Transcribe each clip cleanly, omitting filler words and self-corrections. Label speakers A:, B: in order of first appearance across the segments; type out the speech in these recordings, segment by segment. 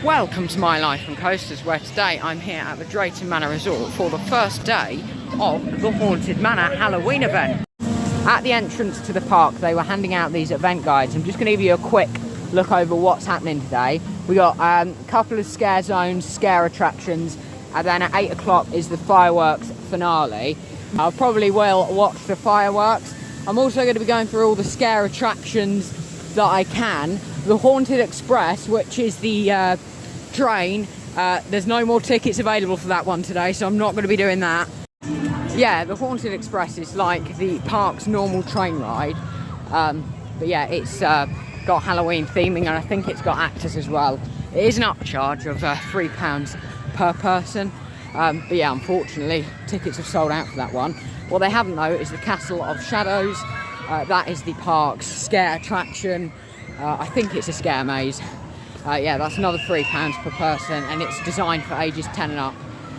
A: Welcome to My Life on Coasters, where today I'm here at the Drayton Manor Resort for the first day of the Haunted Manor Halloween event. At the entrance to the park, they were handing out these event guides. I'm just going to give you a quick look over what's happening today. We got a couple of scare zones, scare attractions, and then at 8 o'clock is the fireworks finale. I probably will watch the fireworks. I'm also going to be going through all the scare attractions that I can. The Haunted Express, which is the train, there's no more tickets available for that one today, so I'm not going to be doing that. Yeah, the Haunted Express is like the park's normal train ride, but yeah, it's got Halloween theming, and I think it's got actors as well. It is an upcharge of £3 per person, but yeah, unfortunately tickets have sold out for that one. What they haven't though is the Castle of Shadows. That is the park's scare attraction. I think it's a scare maze. Yeah, that's another £3 per person, and it's designed for ages 10 and up.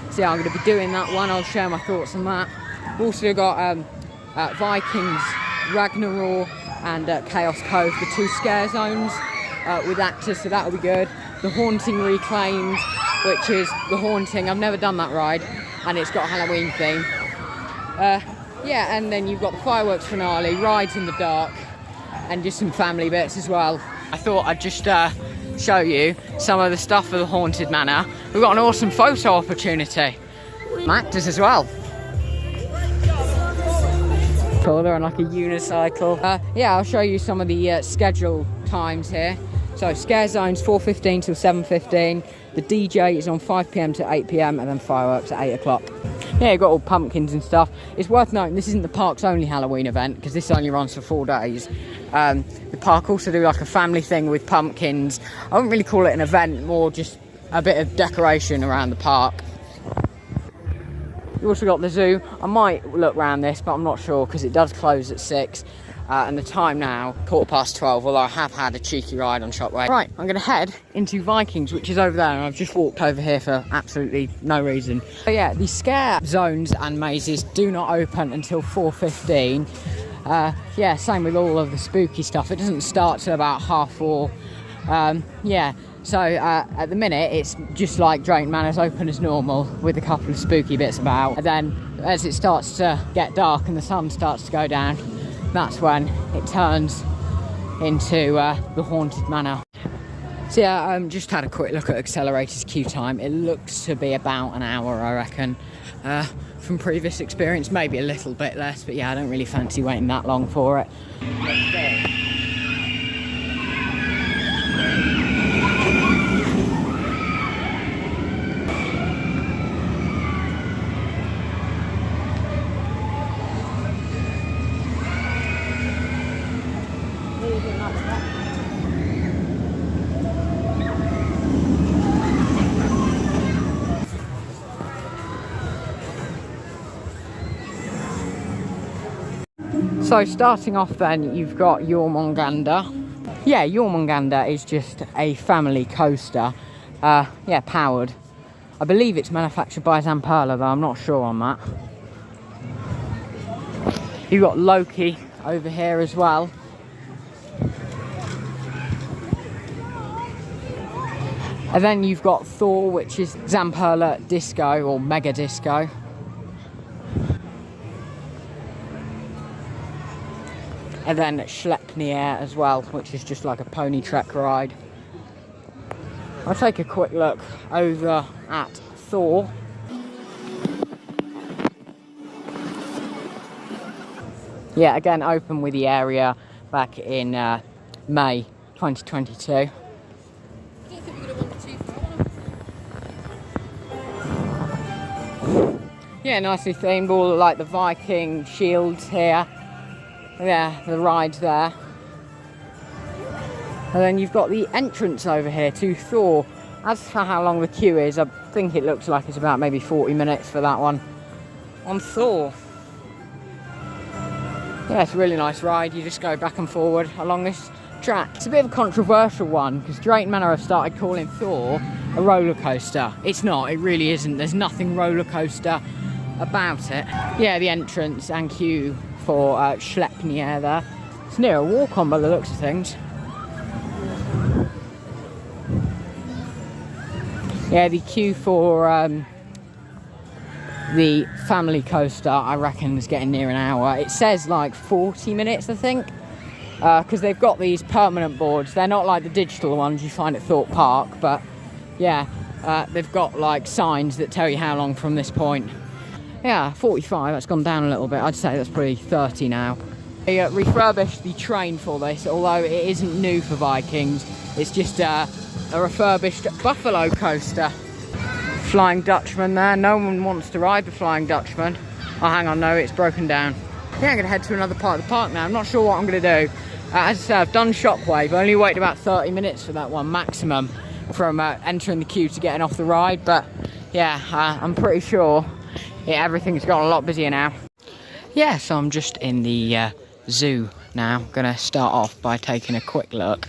A: So yeah, I'm going to be doing that one. I'll share my thoughts on that. We've also got Vikings, Ragnarok and Chaos Cove, the two scare zones with actors, so that'll be good. The Haunting Reclaimed, which is the Haunting. I've never done that ride, and it's got a Halloween theme. Yeah, and then you've got the fireworks finale, rides in the dark, and just some family bits as well. I thought I'd just show you some of the stuff for the Haunted Manor. We've got an awesome photo opportunity. Actors as well. Cool, they're on like a unicycle. Yeah, I'll show you some of the schedule times here. So scare zones 4:15 till 7:15. The DJ is on 5 PM to 8 PM, and then fireworks at 8 o'clock. Yeah, you've got all pumpkins and stuff. It's worth noting this isn't the park's only Halloween event, because this only runs for 4 days. The park also do like a family thing with pumpkins. I wouldn't really call it an event, more just a bit of decoration around the park. You also got the zoo. I might look around this, but I'm not sure, because it does close at 6. And the time now, 12:15, although I have had a cheeky ride on Shopway. Right, I'm going to head into Vikings, which is over there, and I've just walked over here for absolutely no reason. But yeah, the scare zones and mazes do not open until 4:15. Yeah, same with all of the spooky stuff. It doesn't start till about 4:30. Yeah, so at the minute, it's just like Drayton Manor's open as normal, with a couple of spooky bits about. And then as it starts to get dark and the sun starts to go down, that's when it turns into the Haunted Manor. So yeah, just had a quick look at Accelerator's queue time. It looks to be about an hour, I reckon. From previous experience, maybe a little bit less, but yeah, I don't really fancy waiting that long for it. So starting off then, you've got Jormungandr. Yeah, Jormungandr is just a family coaster. Yeah, powered. I believe it's manufactured by Zamperla, though I'm not sure on that. You've got Loki over here as well. And then you've got Thor, which is Zamperla Disco or Mega Disco. And then Sleipnir as well, which is just like a pony trek ride. I'll take a quick look over at Thor. Yeah, again, open with the area back in May 2022. Yeah, nicely themed, all like the Viking shields here. Yeah, the rides there. And then you've got the entrance over here to Thor. As for how long the queue is, I think it looks like it's about maybe 40 minutes for that one on Thor. Yeah, it's a really nice ride. You just go back and forward along this track. It's a bit of a controversial one, because Drayton Manor have started calling Thor a roller coaster. It's not, it really isn't. There's nothing roller coaster about it. Yeah, the entrance and queue for Sleipnir there. It's near a walk-on by the looks of things. Yeah, the queue for the family coaster, I reckon, is getting near an hour. It says like 40 minutes, I think, because they've got these permanent boards. They're not like the digital ones you find at Thorpe Park, but yeah, they've got like signs that tell you how long from this point. Yeah, 45, that's gone down a little bit. I'd say that's probably 30 now. They refurbished the train for this, although it isn't new for Vikings. It's just a refurbished buffalo coaster. Flying Dutchman there. No one wants to ride the Flying Dutchman. Oh, hang on, no, it's broken down. Yeah, I'm going to head to another part of the park now. I'm not sure what I'm going to do. As I said, I've done Shockwave. I only waited about 30 minutes for that one maximum from entering the queue to getting off the ride. But yeah, I'm pretty sure everything's got a lot busier now. Yeah, so I'm just in the zoo now. Going to start off by taking a quick look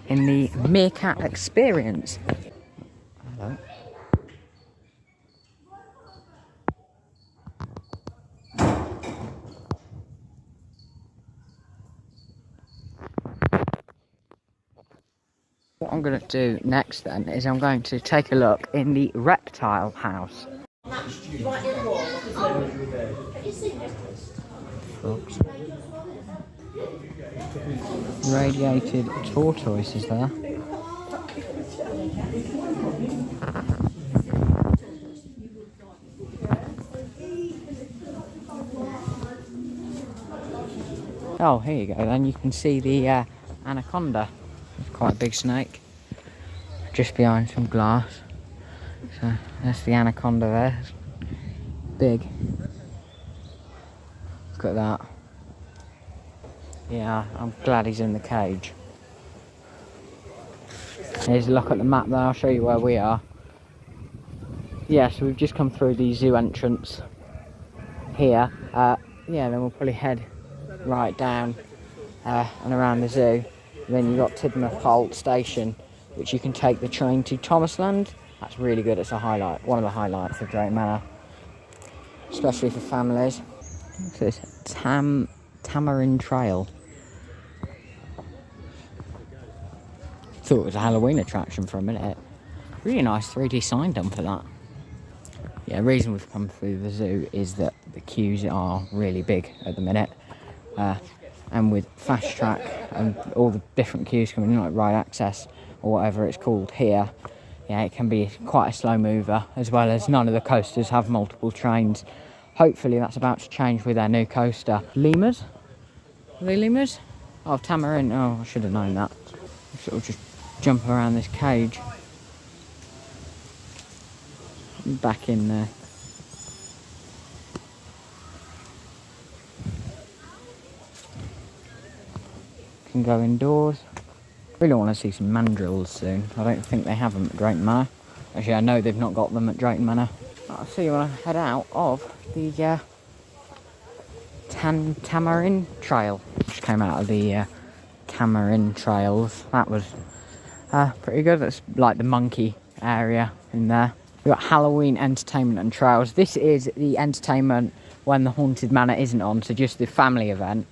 A: in the meerkat experience. Hello. What I'm going to do next then is I'm going to take a look in the reptile house. Frogs. Radiated tortoises there. Oh, here you go then, you can see the anaconda. It's quite a big snake, just behind some glass. So that's the anaconda there. It's big. Look at that. Yeah, I'm glad he's in the cage. Here's a look at the map there, I'll show you where we are. Yeah, so we've just come through the zoo entrance here. Yeah, then we'll probably head right down and around the zoo. Then you've got Tidmouth Holt Station, which you can take the train to Thomasland. That's really good, it's a highlight, one of the highlights of Drayton Manor, especially for families. What's this? Tamarind Trail. Thought it was a Halloween attraction for a minute. Really nice 3D sign done for that. Yeah, the reason we've come through the zoo is that the queues are really big at the minute. And with Fast Track and all the different queues coming in, like Ride Access or whatever it's called here, yeah, it can be quite a slow mover, as well as none of the coasters have multiple trains. Hopefully that's about to change with their new coaster. Lemurs? Are they lemurs? Oh, tamarin. Oh, I should have known that. Sort of just jump around this cage. Back in there. Can go indoors. Really want to see some mandrills soon. I don't think they have them at Drayton Manor. Actually, I know they've not got them at Drayton Manor. I'll see you when I head out of the Tamarin Trail. Just came out of the Tamarin Trails. That was pretty good. That's like the monkey area in there. We've got Halloween entertainment and trails. This is the entertainment when the Haunted Manor isn't on, so just the family event.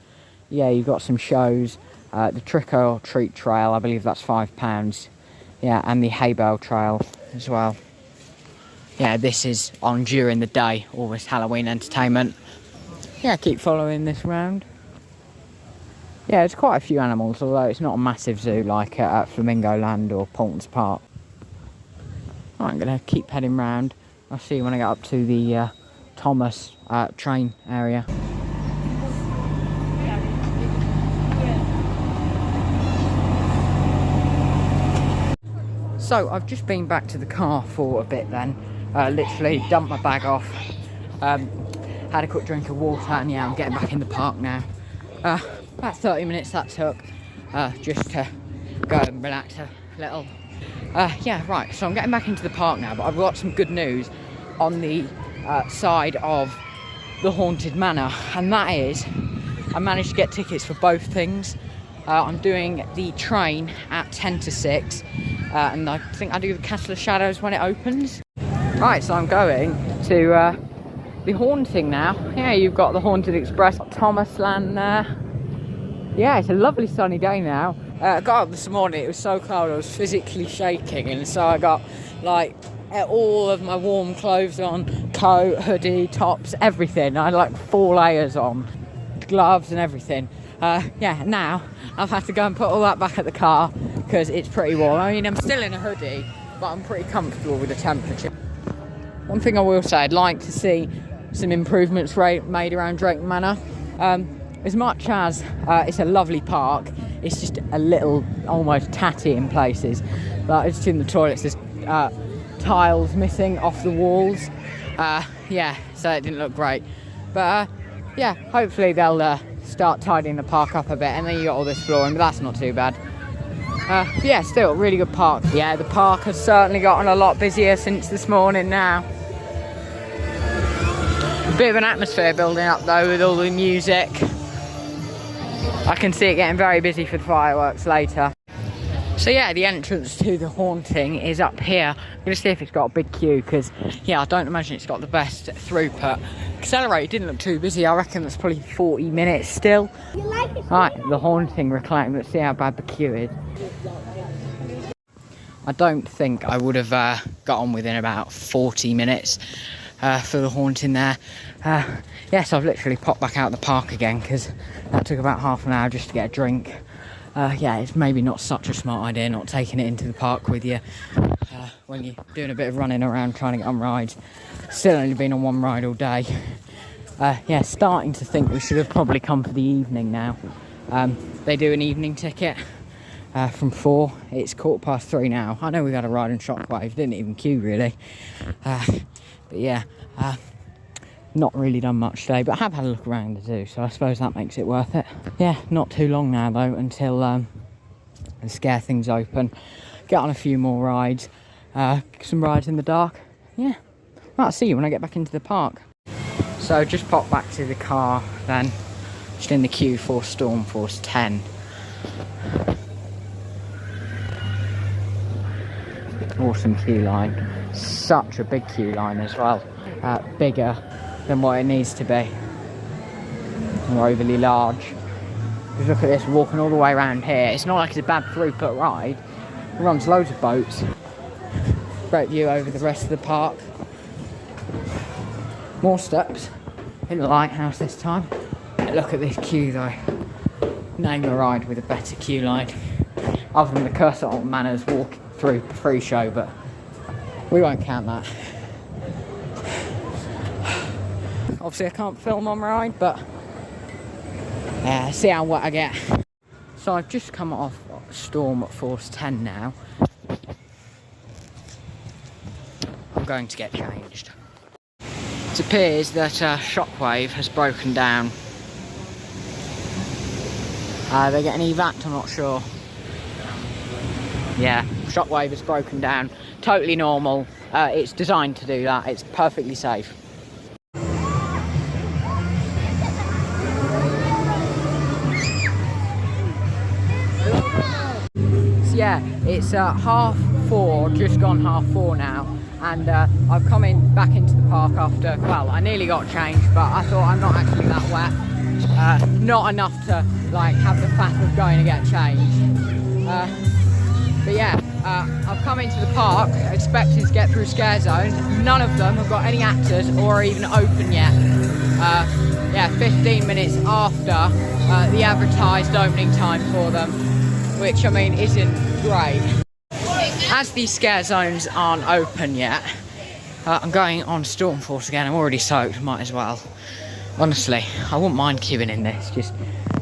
A: Yeah, you've got some shows. The Trick or Treat Trail, I believe that's £5. Yeah, and the Hay Bale Trail as well. Yeah, this is on during the day, all this Halloween entertainment. Yeah, keep following this round. Yeah, there's quite a few animals, although it's not a massive zoo like at Flamingo Land or Paulton's Park. I'm going to keep heading round. I'll see you when I get up to the Thomas train area. So I've just been back to the car for a bit then, literally dumped my bag off, had a quick drink of water, and yeah, I'm getting back in the park now. About 30 minutes that took, just to go and relax a little. Yeah, right, so I'm getting back into the park now, but I've got some good news on the side of the Haunted Manor, and that is I managed to get tickets for both things. I'm doing the train at 10 to 6, and I think I do the Castle of Shadows when it opens. Right, so I'm going to the Haunting now. Yeah, you've got the Haunted Express, Thomasland there. Yeah, it's a lovely sunny day now. I got up this morning, it was so cold I was physically shaking, and so I got like all of my warm clothes on, coat, hoodie, tops, everything. I had like 4 layers on, gloves and everything. Yeah, now I've had to go and put all that back at the car because it's pretty warm. I mean, I'm still in a hoodie, but I'm pretty comfortable with the temperature. One thing I will say, I'd like to see some improvements made around Drayton Manor. As much as it's a lovely park, it's just a little almost tatty in places. Like, it's in the toilets, there's tiles missing off the walls. Yeah, so it didn't look great. But yeah, hopefully they'll start tidying the park up a bit, and then you got all this flooring, but that's not too bad. Yeah, still a really good park. Yeah, the park has certainly gotten a lot busier since this morning now. A bit of an atmosphere building up though with all the music. I can see it getting very busy for the fireworks later. So yeah, the entrance to the haunting is up here. I'm going to see if it's got a big queue because, yeah, I don't imagine it's got the best throughput. Accelerator didn't look too busy. I reckon that's probably 40 minutes still. Right, the haunting reclaim. Let's see how bad the queue is. I don't think I would have got on within about 40 minutes for the haunting there. Yes, I've literally popped back out the park again because that took about half an hour just to get a drink. Yeah, it's maybe not such a smart idea not taking it into the park with you when you're doing a bit of running around trying to get on rides. Still only been on one ride all day. Yeah, starting to think we should have probably come for the evening now. They do an evening ticket from 4. It's 3:15 now. I know we've had a ride on Shockwave, didn't even queue really. But yeah, not really done much today, but I have had a look around to do, so I suppose that makes it worth it. Yeah, not too long now though until the scare things open. Get on a few more rides, some rides in the dark. Yeah, well, I'll see you when I get back into the park. So just pop back to the car then, just in the queue for Stormforce 10. Awesome queue line, such a big queue line as well, bigger than what it needs to be, or overly large. Just look at this, walking all the way around here. It's not like it's a bad throughput ride. It runs loads of boats. Great view over the rest of the park. More steps in the lighthouse this time. Look at this queue though. Name a ride with a better queue line, other than the Cursor on Manor's walk through pre-show, but we won't count that. Obviously I can't film on ride, but see how wet I get. So I've just come off Stormforce 10 now. I'm going to get changed. It appears that Shockwave has broken down. They're getting evac, I'm not sure. Yeah, Shockwave has broken down. Totally normal. It's designed to do that. It's perfectly safe. So yeah, it's 4:30, just gone 4:30 now. And I've come back into the park after, well, I nearly got changed, but I thought I'm not actually that wet. Not enough to like have the faff of going to get changed. But yeah, I've come into the park expecting to get through scare zones. None of them have got any actors or are even open yet. Yeah, 15 minutes after the advertised opening time for them, which I mean isn't great. As these scare zones aren't open yet, I'm going on Stormforce again. I'm already soaked, might as well. Honestly, I wouldn't mind queuing in this, just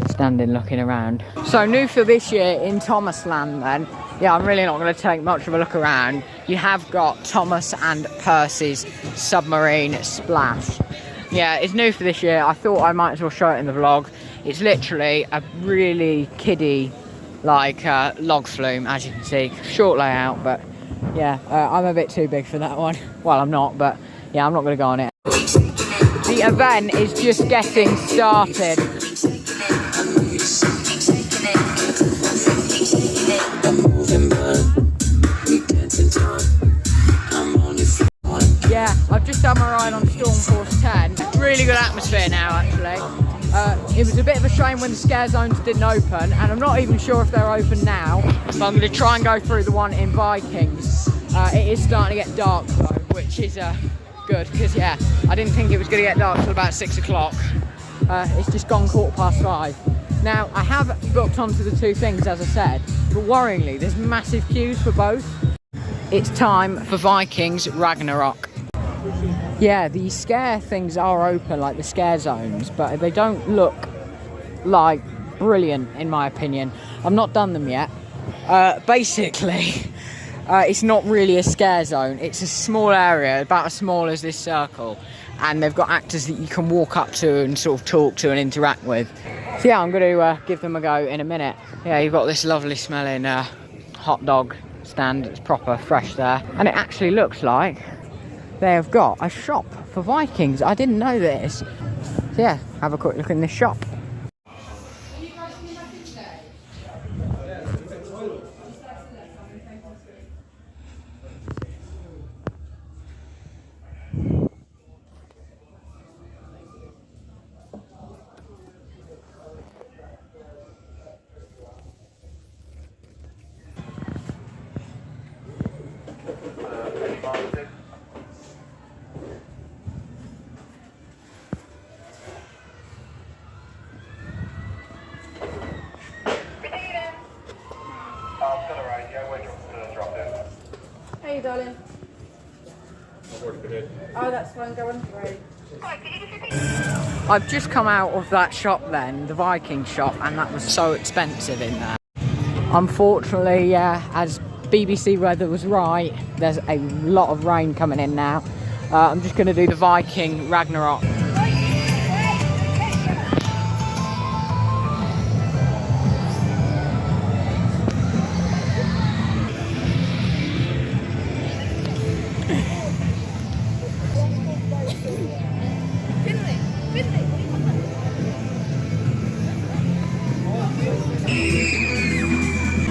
A: standing looking around. So new for this year in Thomasland then, yeah, I'm really not going to take much of a look around. You have got Thomas and Percy's Submarine Splash. Yeah, it's new for this year. I thought I might as well show it in the vlog. It's literally a really kiddie like log flume, as you can see. Short layout, but yeah, I'm a bit too big for that one. Well, I'm not, but yeah, I'm not going to go on it. The event is just getting started. Yeah, I've just done my ride on Stormforce 10. Really good atmosphere now, actually. It was a bit of a shame when the scare zones didn't open, and I'm not even sure if they're open now, but I'm going to try and go through the one in Vikings. It is starting to get dark though, which is good, because yeah, I didn't think it was going to get dark till about 6 o'clock. It's just gone 5:15. Now, I have booked onto the two things, as I said, but worryingly, there's massive queues for both. It's time for Vikings Ragnarok. Yeah, the scare things are open, like the scare zones, but they don't look like brilliant, in my opinion. I've not done them yet. Basically, it's not really a scare zone. It's a small area, about as small as this circle, and they've got actors that you can walk up to and sort of talk to and interact with. So yeah, I'm going to give them a go in a minute. Yeah, you've got this lovely smelling hot dog stand. It's proper fresh there, and it actually looks like they have got a shop for Vikings. I didn't know this. So yeah, have a quick look in this shop.
B: Hey, darling. Oh, that's fine. Go on. Right.
A: I've just come out of that shop then, the Viking shop, and that was so expensive in there. Unfortunately, yeah, as BBC weather was right, there's a lot of rain coming in now. I'm just going to do the Viking Ragnarok.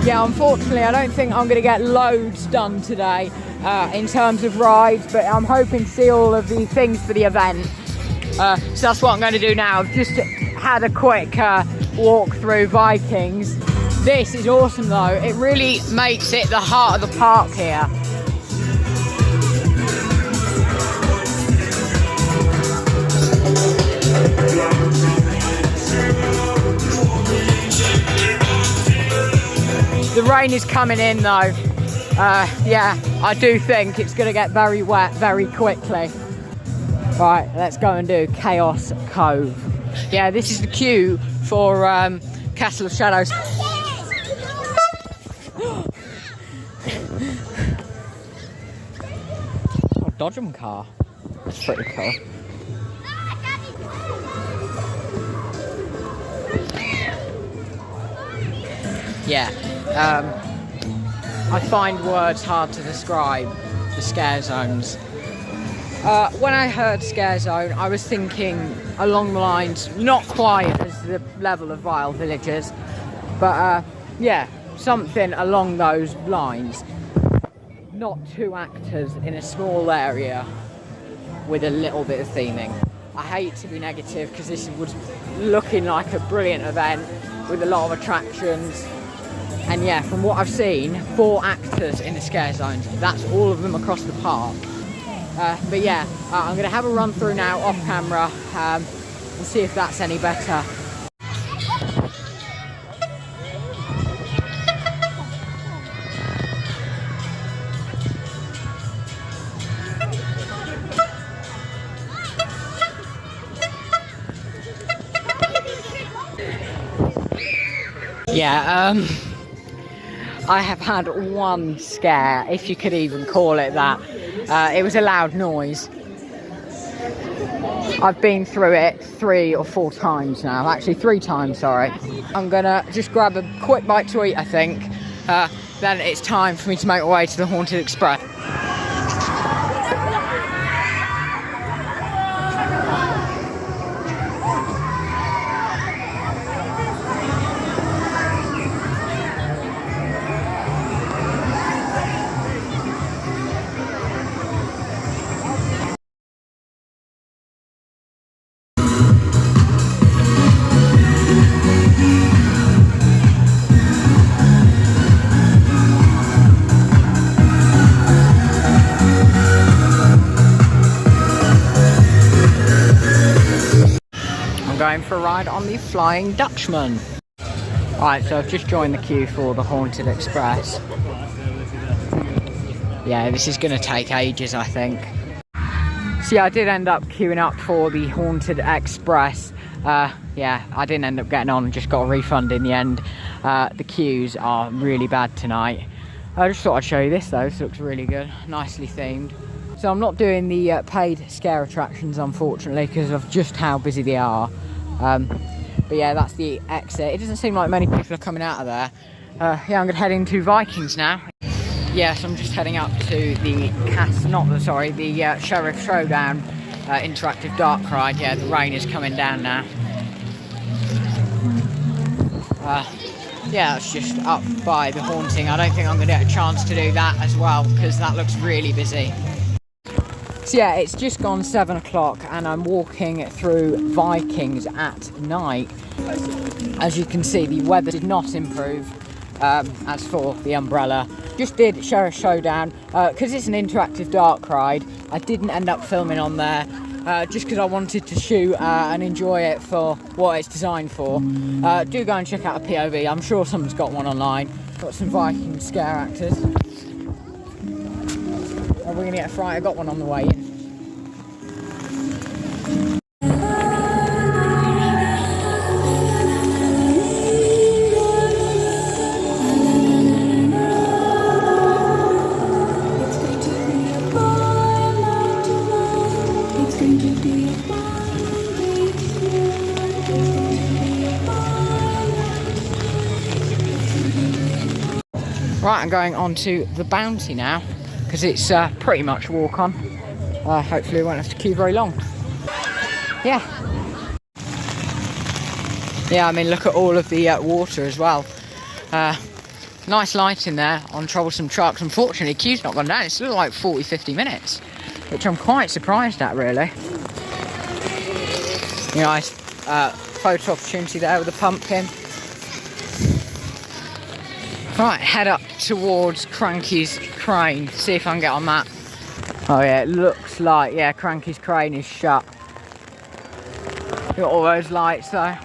A: Yeah, unfortunately, I don't think I'm going to get loads done today in terms of rides, but I'm hoping to see all of the things for the event. So that's what I'm going to do now. I've just had a quick walk through Vikings. This is awesome though. It really makes it the heart of the park here. The rain is coming in though. Yeah, I do think it's going to get very wet very quickly. Right, let's go and do Chaos Cove. Yeah, this is the queue for Castle of Shadows. Oh, Dodgem car. That's pretty cool. Yeah, I find words hard to describe the scare zones. When I heard scare zone, I was thinking along the lines, not quite as the level of Vile Villagers, but yeah, something along those lines. Not two actors in a small area with a little bit of theming. I hate to be negative because this was looking like a brilliant event with a lot of attractions. And yeah, from what I've seen, 4 actors in the scare zones. That's all of them across the park. But yeah, I'm going to have a run through now off camera and see if that's any better. Yeah, I have had one scare, if you could even call it that. It was a loud noise. I've been through it 3 or 4 times now. Actually, 3 times, sorry. I'm gonna just grab a quick bite to eat, I think. Then it's time for me to make my way to the Haunted Express. going for a ride on the Flying Dutchman. Right, so I've just joined the queue for the Haunted Express. Yeah, this is going to take ages, I think. So yeah, I did end up queuing up for the Haunted Express. Yeah, I didn't end up getting on and just got a refund in the end. The queues are really bad tonight. I just thought I'd show you this though. This looks really good, nicely themed. So I'm not doing the paid scare attractions, unfortunately, because of just how busy they are. But yeah, that's the exit. It doesn't seem like many people are coming out of there. Yeah, I'm gonna head into Vikings now. Yes, I'm just heading up to the Sheriff Showdown interactive dark ride. Yeah, the rain is coming down now. Yeah, it's just up by the Haunting. I don't think I'm going to get a chance to do that as well because that looks really busy. So yeah, it's just gone 7 o'clock and I'm walking through Vikings at night. As you can see, the weather did not improve. As for the umbrella, just did Sheriff Showdown because it's an interactive dark ride. I didn't end up filming on there just because I wanted to shoot and enjoy it for what it's designed for. Do go and check out a POV. I'm sure someone's got one online. Got some Viking scare actors. Are we gonna get a fright? I got one on the way in. Right, I'm going on to the Bounty now because it's pretty much walk on. Hopefully we won't have to queue very long. Yeah, I mean, look at all of the water as well. Nice lighting there on troublesome trucks. Unfortunately, queue's not gone down. It's still like 40-50 minutes, which I'm quite surprised at, really. Nice photo opportunity there with the pumpkin. Right, head up towards Cranky's Crane, see if I can get on that. Oh yeah, it looks like, yeah, Cranky's Crane is shut. Got all those lights though.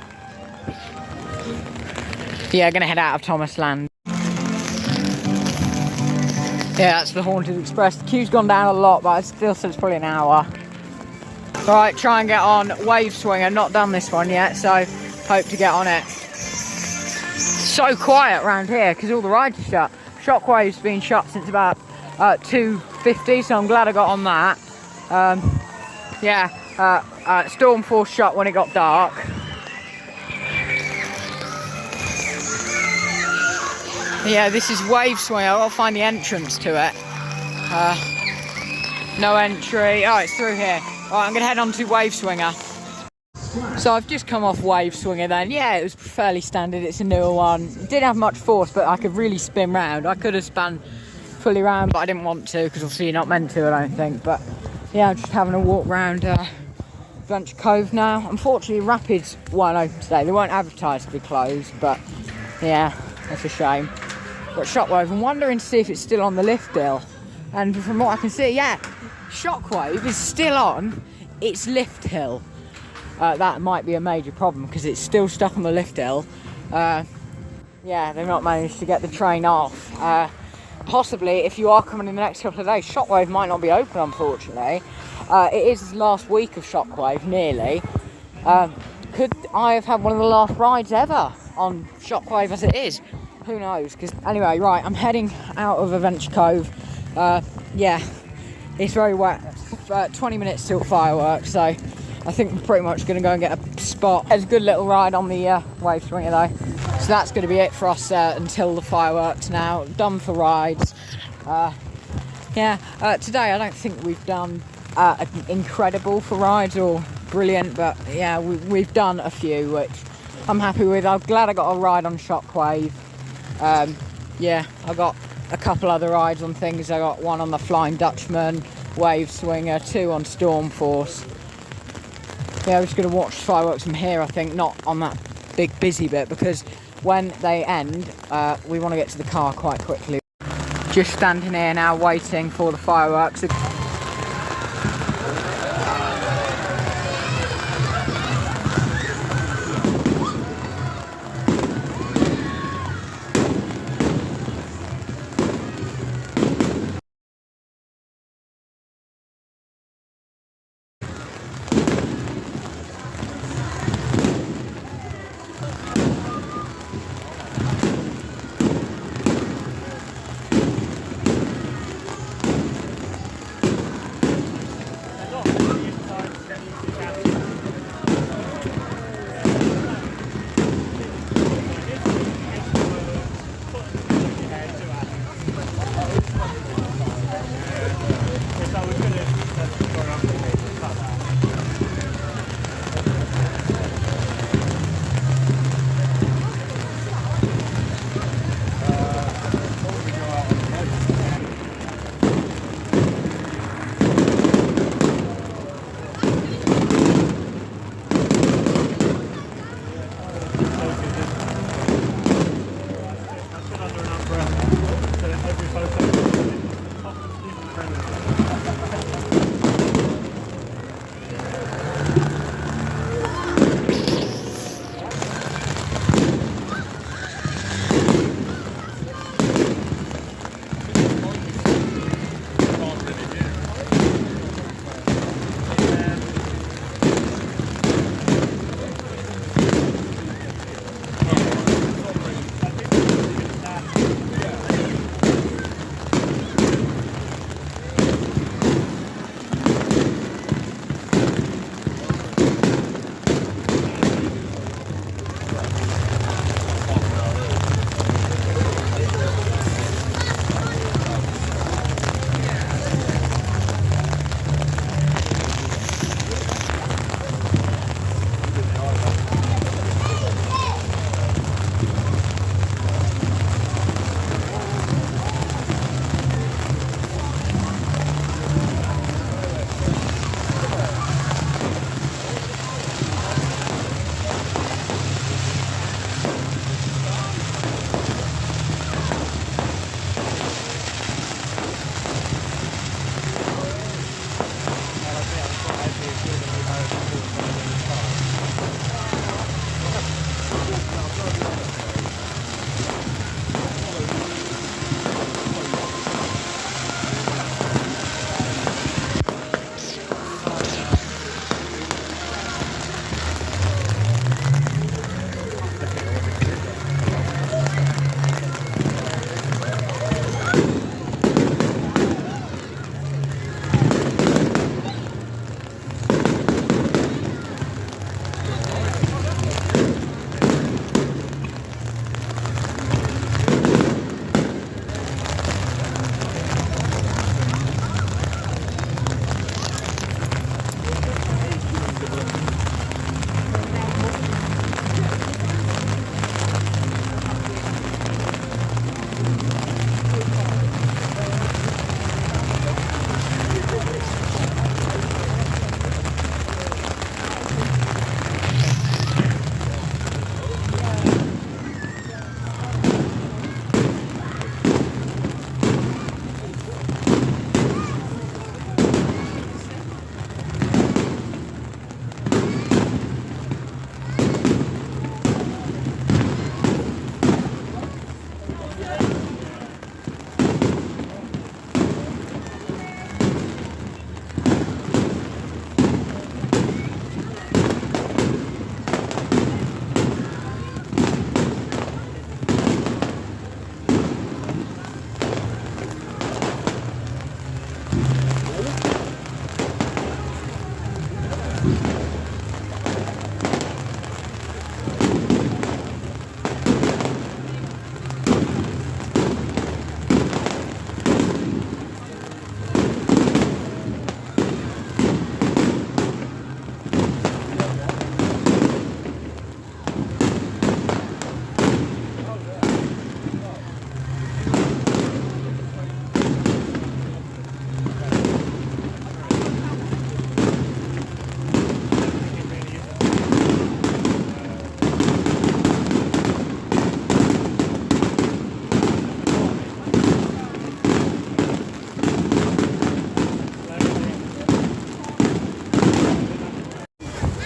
A: Yeah, gonna head out of Thomas Land. Yeah, that's the Haunted Express. The queue's gone down a lot, but it still says probably an hour. Right, try and get on Wave Swinger. Not done this one yet, so hope to get on it. So quiet around here because all the rides are shut. Shockwave's been shut since about 2:50, so I'm glad I got on that. Stormforce shut when it got dark. Yeah, this is Wave Swinger. I've got to find the entrance to it. No entry. Oh, it's through here. Alright, I'm going to head on to Wave Swinger. So I've just come off Wave Swinger then. Yeah, it was fairly standard. It's a newer one. It didn't have much force, but I could really spin round. I could have spun fully round, but I didn't want to because obviously you're not meant to, I don't think. But yeah, I'm just having a walk round Adventure Cove now. Unfortunately, Rapids weren't open today. They weren't advertised to be closed, but yeah, that's a shame. But Shockwave, I'm wondering to see if it's still on the lift hill. And from what I can see, yeah, Shockwave is still on its lift hill. That might be a major problem because it's still stuck on the lift hill. Yeah, they've not managed to get the train off. Possibly, if you are coming in the next couple of days, Shockwave might not be open, unfortunately. It is the last week of Shockwave, nearly. Could I have had one of the last rides ever on Shockwave as it is? Who knows? Because anyway, right, I'm heading out of Adventure Cove. Yeah, it's very wet. 20 minutes till fireworks, so I think we're pretty much going to go and get a spot. There's a good little ride on the Wave Swinger though. So that's going to be it for us until the fireworks now. Done for rides. Today I don't think we've done incredible for rides or brilliant, but yeah, we've done a few, which I'm happy with. I'm glad I got a ride on Shockwave. Yeah, I got a couple other rides on things. I got one on the Flying Dutchman, Wave Swinger, 2 on Stormforce. Yeah, we're just going to watch fireworks from here, I think, not on that big busy bit, because when they end, we want to get to the car quite quickly. Just standing here now waiting for the fireworks.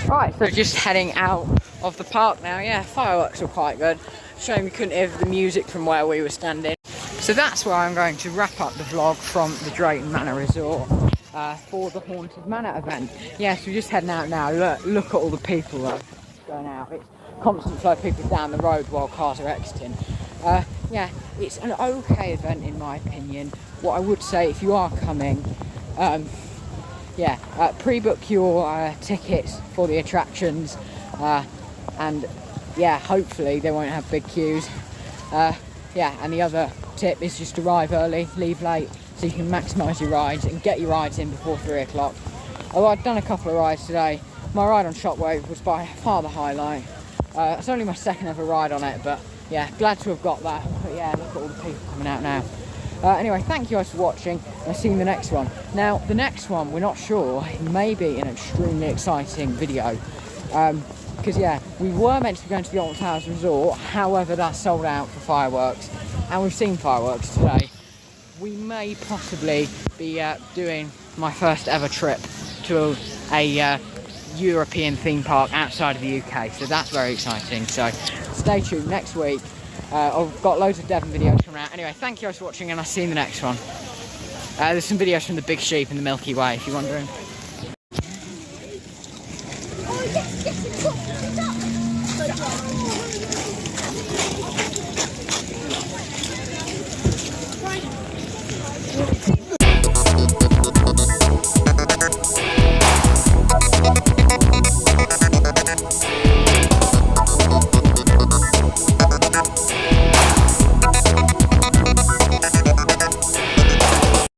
A: Right, so just heading out of the park now. Yeah, fireworks were quite good. Shame we couldn't hear the music from where we were standing. So that's where I'm going to wrap up the vlog from the Drayton Manor Resort for the Haunted Manor event. Yeah, so we're just heading out now. Look at all the people going out. It's constant flow of people down the road while cars are exiting. Yeah, it's an okay event in my opinion. What I would say, if you are coming, pre-book your tickets for the attractions, and yeah, hopefully they won't have big queues. Yeah, and the other tip is just arrive early, leave late, so you can maximise your rides and get your rides in before 3 o'clock. Although I've done a couple of rides today, my ride on Shockwave was by far the highlight. It's only my second ever ride on it, but yeah, glad to have got that. But yeah, look at all the people coming out now. Anyway, thank you guys for watching. I'll see you in the next one. Now, the next one, we're not sure. It may be an extremely exciting video. Because yeah, we were meant to be going to the Alton Towers Resort, however that's sold out for fireworks, and we've seen fireworks today. We may possibly be doing my first ever trip to a European theme park outside of the UK, so that's very exciting. So stay tuned next week. I've got loads of Devon videos coming out. Anyway, thank you guys for watching, and I'll see you in the next one. There's some videos from the Big Sheep and the Milky Way if you're wondering.